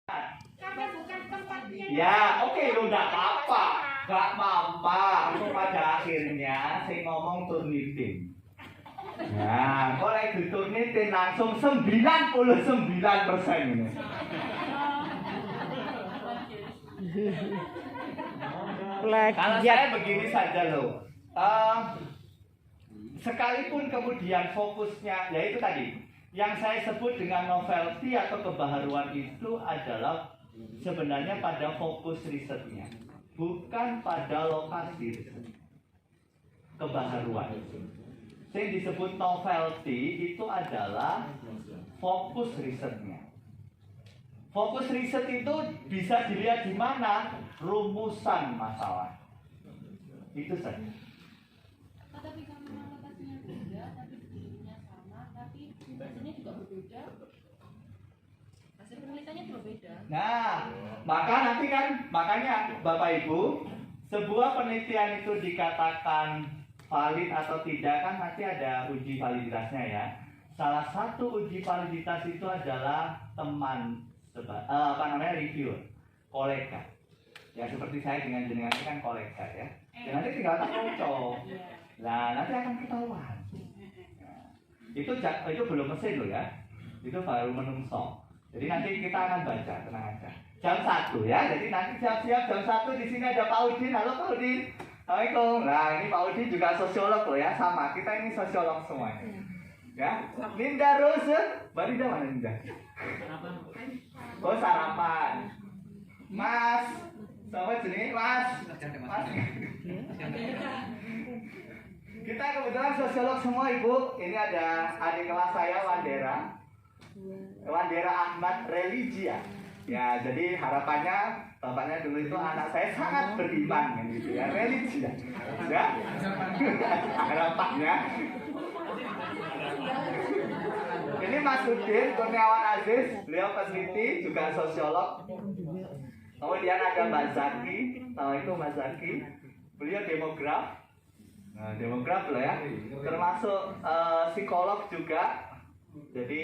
Karena bukan tempatnya. Ya, oke lo nggak apa-apa, nggak apa-apa. Pada akhirnya saya ngomong turnitin. Nah, kalau lagi turnitin langsung 99% ini. Kalau saya begini saja loh. Sekalipun kemudian fokusnya, yaitu tadi yang saya sebut dengan novelty atau kebaharuan itu adalah sebenarnya pada fokus risetnya, bukan pada lokasi riset. Kebaharuan yang disebut novelty itu adalah fokus risetnya. Fokus riset itu bisa dilihat di mana? Rumusan masalah. Itu saja. Tapi karena lokasinya beda, tapi bentuknya sama, tapi hasilnya juga berbeda. Hasil penelitiannya juga beda. Nah, maka nanti kan, makanya Bapak Ibu, sebuah penelitian itu dikatakan valid atau tidak kan nanti ada uji validitasnya ya. Salah satu uji validitas itu adalah review, kolega. Ya seperti saya dengan jenengan ini kan kolega ya. Ya nanti tinggal tak cocok. Nah, nanti akan ketahuan. Itu belum mesin loh ya. Itu baru menungso. Jadi nanti kita akan baca, tenang aja. Jam 1 ya. Jadi nanti siap-siap jam 1 di sini ada Pak Udin. Halo Pak Udin. Assalamualaikum. Nah, ini Pak Udin juga sosiolog loh ya, sama. Kita ini sosiolog semuanya. Ya. Linda Rose. Mbak Linda mana Linda? Oh, sarapan. Mas, sama jenis Mas. Kita kebetulan sosiolog semua Ibu. Ini ada adik kelas saya Wandera Ahmad Religia. Ya, jadi harapannya bapaknya dulu itu anak saya sangat beriman kan gitu ya, Religia. Ya. Harapannya. Ini Mas Udin Kurniawan Aziz, beliau peneliti juga sosiolog. Kemudian ada Mbak Zaki, tahu itu Mbak Zaki, beliau demograf. Nah, demograf loh ya, termasuk psikolog juga. Jadi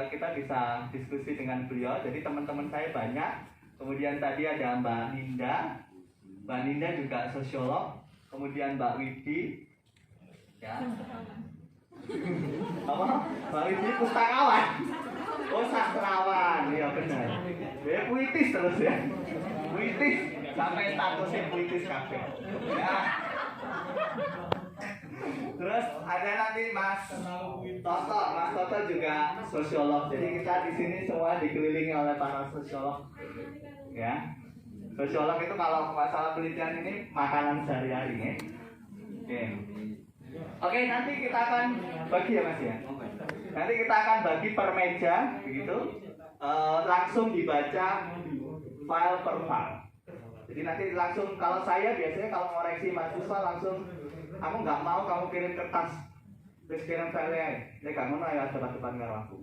kita bisa diskusi dengan beliau. Jadi teman-teman saya banyak. Kemudian tadi ada Mbak Ninda juga sosiolog. Kemudian Mbak Widi, ya. Apa? Mbak Widi pustakawan. Oh, sastrawan, ya benar. Dia puitis terus ya, puitis sampai statusnya puitis kafe. Ya. Terus ada nanti Mas Toto juga sosiolog. Jadi kita di sini semua dikelilingi oleh para sosiolog. Ya, sosiolog itu kalau masalah penelitian ini makanan sehari-hari ya. Oke, nanti kita akan bagi ya Mas ya. Nanti kita akan bagi per meja begitu. Langsung dibaca file per file. Jadi nanti langsung, kalau saya biasanya kalau ngoreksi mahasiswa langsung, aku nggak mau kamu kirim kertas, terus kirim file-nya. Ini kamu ya depan karo aku.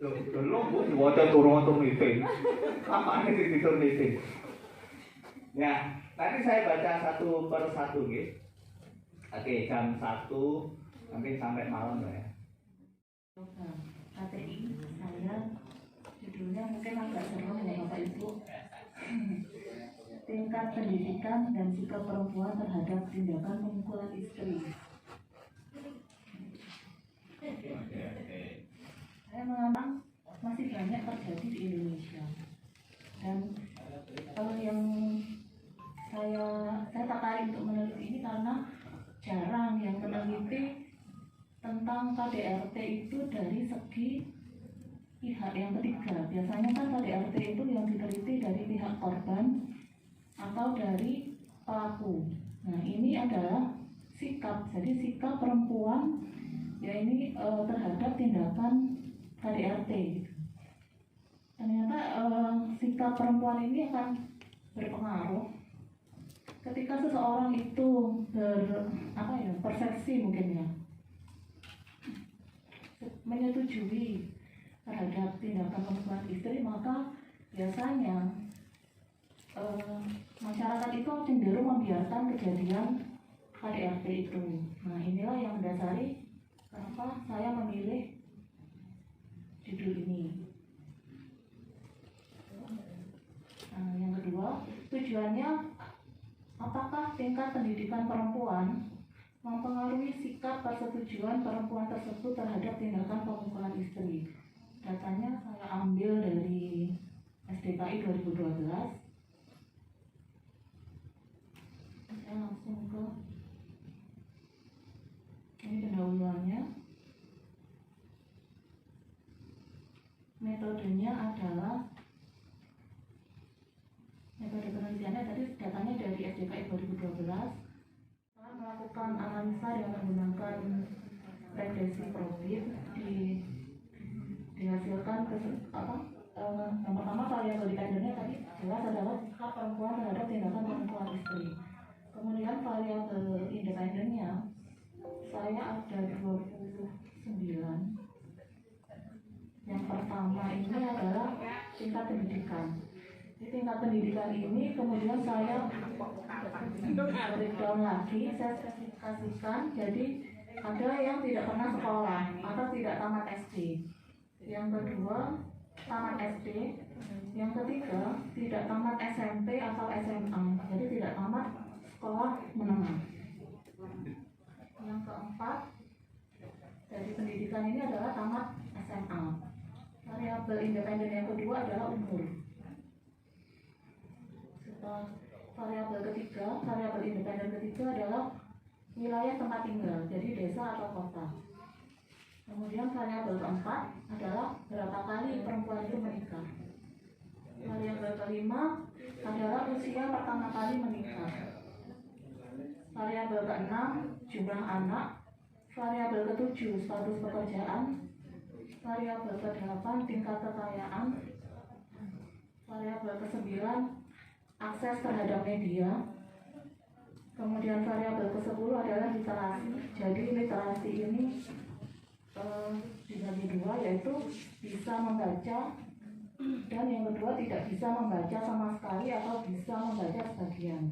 Belum bu, diwajah turun meeting. Apa ini tidur meeting? Ya, nanti saya baca satu per satu gitu. Oke, jam 1 nanti sampai malam ya. KTI saya judulnya mungkin agak serem ya Bapak Ibu. Tingkat pendidikan dan sikap perempuan terhadap tindakan pemukulan istri. Saya mengamati masih banyak terjadi di Indonesia. Dan kalau yang saya tertarik untuk meneliti ini karena jarang yang meneliti tentang KDRT itu dari segi pihak yang ketiga. Biasanya kan KDRT itu yang diteliti dari pihak korban atau dari pelaku. Nah, ini adalah sikap. Jadi sikap perempuan ya ini terhadap tindakan KDRT. Ternyata sikap perempuan ini akan berpengaruh ketika seseorang itu persepsi mungkin ya, menyetujui terhadap tindakan pemukulan istri, maka biasanya masyarakat itu cenderung membiarkan kejadian KDRT itu. Nah, inilah yang mendasari kenapa saya memilih judul ini. Nah, yang kedua, tujuannya apakah tingkat pendidikan perempuan mempengaruhi sikap persetujuan perempuan tersebut terhadap tindakan pemukulan istri. Datanya saya ambil dari SDKI 2012. Saya langsung ke ini pendahuluannya. Metodenya adalah metode penelitiannya tadi datanya dari SDKI 2012. Saya melakukan analisa dengan menggunakan regresi profil dihasilkan yang pertama variabel dependennya tadi jelas adalah sikap perempuan terhadap tindakan pemukulan istri. Kemudian variabel independennya saya ada 29. Yang pertama ini adalah tingkat pendidikan. Di tingkat pendidikan ini kemudian saya breakdown lagi, saya spesifikasikan. Jadi ada yang tidak pernah sekolah atau tidak tamat SD. Yang kedua tamat SD. Yang ketiga tidak tamat SMP atau SMA. Jadi tidak tamat sekolah menengah. Yang keempat dari pendidikan ini adalah tamat SMA. Variabel independen yang kedua adalah umur. Setelah variabel ketiga, variabel independen ketiga adalah wilayah tempat tinggal, jadi desa atau kota. Kemudian variabel keempat adalah berapa kali perempuan itu menikah. Variabel kelima adalah usia pertama kali menikah. Variabel keenam jumlah anak. Variabel ketujuh status pekerjaan. Variabel ke-8 tingkat kekayaan. Variabel ke-9 akses terhadap media. Kemudian variabel ke-10 adalah literasi. Jadi literasi ini dibagi dua, yaitu bisa membaca dan yang kedua tidak bisa membaca sama sekali atau bisa membaca sebagian.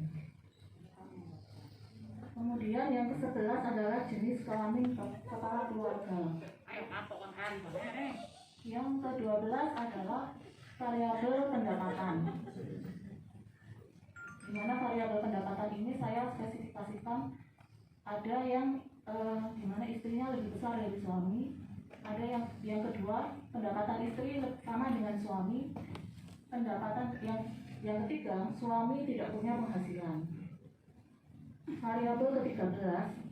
Kemudian yang ke-11 adalah jenis kelamin kepala keluarga. Yang ke-12 adalah variabel pendapatan. Di mana variabel pendapatan ini saya spesifikasikan ada yang di mana istrinya lebih besar dari suami, ada yang kedua pendapatan istri sama dengan suami, pendapatan yang ketiga suami tidak punya penghasilan. Variabel ke-13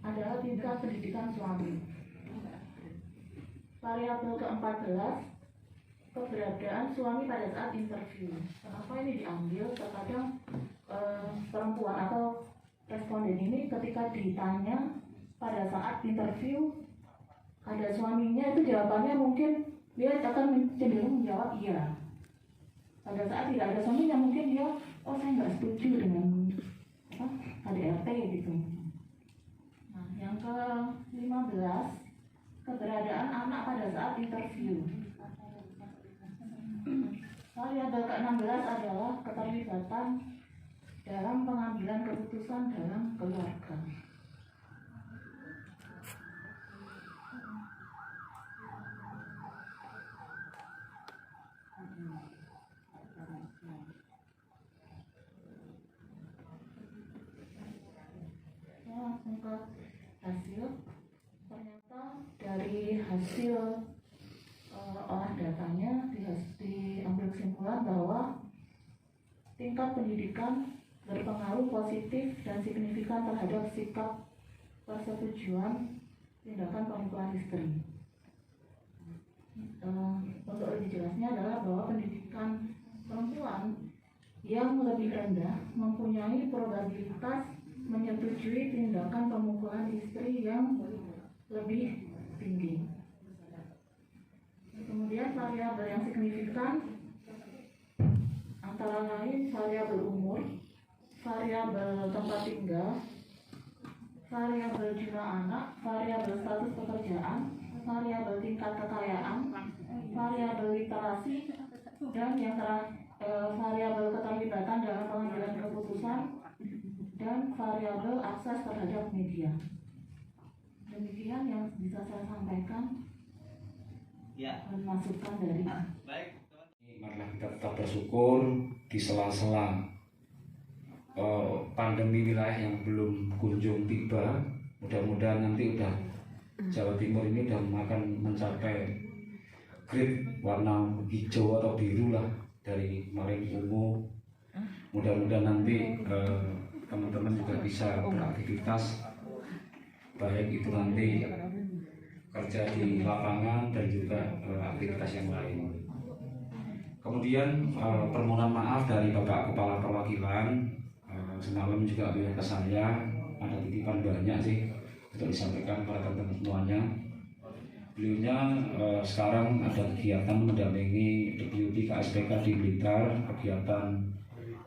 adalah tingkat pendidikan suami. Variabel ke-14 keberadaan suami pada saat interview. Kenapa ini diambil? Terkadang perempuan atau responden ini ketika ditanya pada saat interview ada suaminya, itu jawabannya mungkin dia akan cenderung menjawab iya. Pada saat tidak ada suaminya mungkin dia saya nggak setuju dengan KDRT gitu. Nah, yang ke-15 keberadaan anak pada saat interview. Variabel ke-16 adalah keterlibatan dalam pengambilan keputusan dalam keluarga. Langsung ke hasil. Ternyata dari hasil olah datanya diambil kesimpulan bahwa tingkat pendidikan berpengaruh positif dan signifikan terhadap sikap persetujuan tindakan pemukulan istri. Untuk lebih jelasnya adalah bahwa pendidikan perempuan yang lebih rendah mempunyai probabilitas menyetujui tindakan pemukulan istri yang lebih tinggi. Kemudian variabel yang signifikan antara lain variabel umur, variabel tempat tinggal, variabel jumlah anak, variabel status pekerjaan, variabel tingkat kekayaan, variabel literasi, dan yang terakhir variabel keterlibatan dalam pengambilan keputusan, dan variabel akses terhadap media. Demikian yang bisa saya sampaikan. Ya. Dan masukan dari Baik. marilah kita tetap bersyukur di sela-sela pandemi wilayah yang belum kunjung tiba. Mudah-mudahan nanti udah Jawa Timur ini udah akan mencapai grade warna hijau atau biru lah, dari kemarin ungu. Mudah-mudahan nanti teman-teman juga bisa beraktivitas, baik itu nanti kerja di lapangan dan juga aktivitas yang lain. Kemudian permohonan maaf dari Bapak Kepala Perwakilan, semalam juga beliau ke saya, ada titipan banyak sih untuk disampaikan kepada teman-teman semuanya. Beliaunya sekarang ada kegiatan mendampingi deputi KSPK di Blitar, kegiatan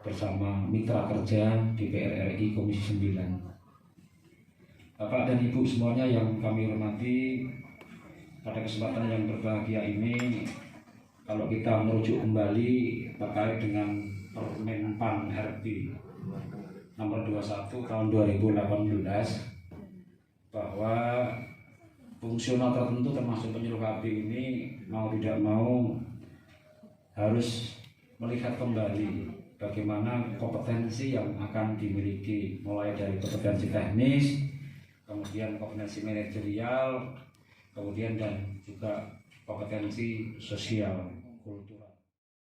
bersama mitra kerja DPR RI Komisi 9. Bapak dan Ibu semuanya yang kami hormati, pada kesempatan yang berbahagia ini, kalau kita merujuk kembali terkait dengan Permen PAN RB nomor 21 tahun 2018, bahwa fungsional tertentu termasuk penyuluh KB ini mau tidak mau harus melihat kembali bagaimana kompetensi yang akan dimiliki, mulai dari kompetensi teknis, kemudian kompetensi manajerial, kemudian dan juga kompetensi sosial kultural.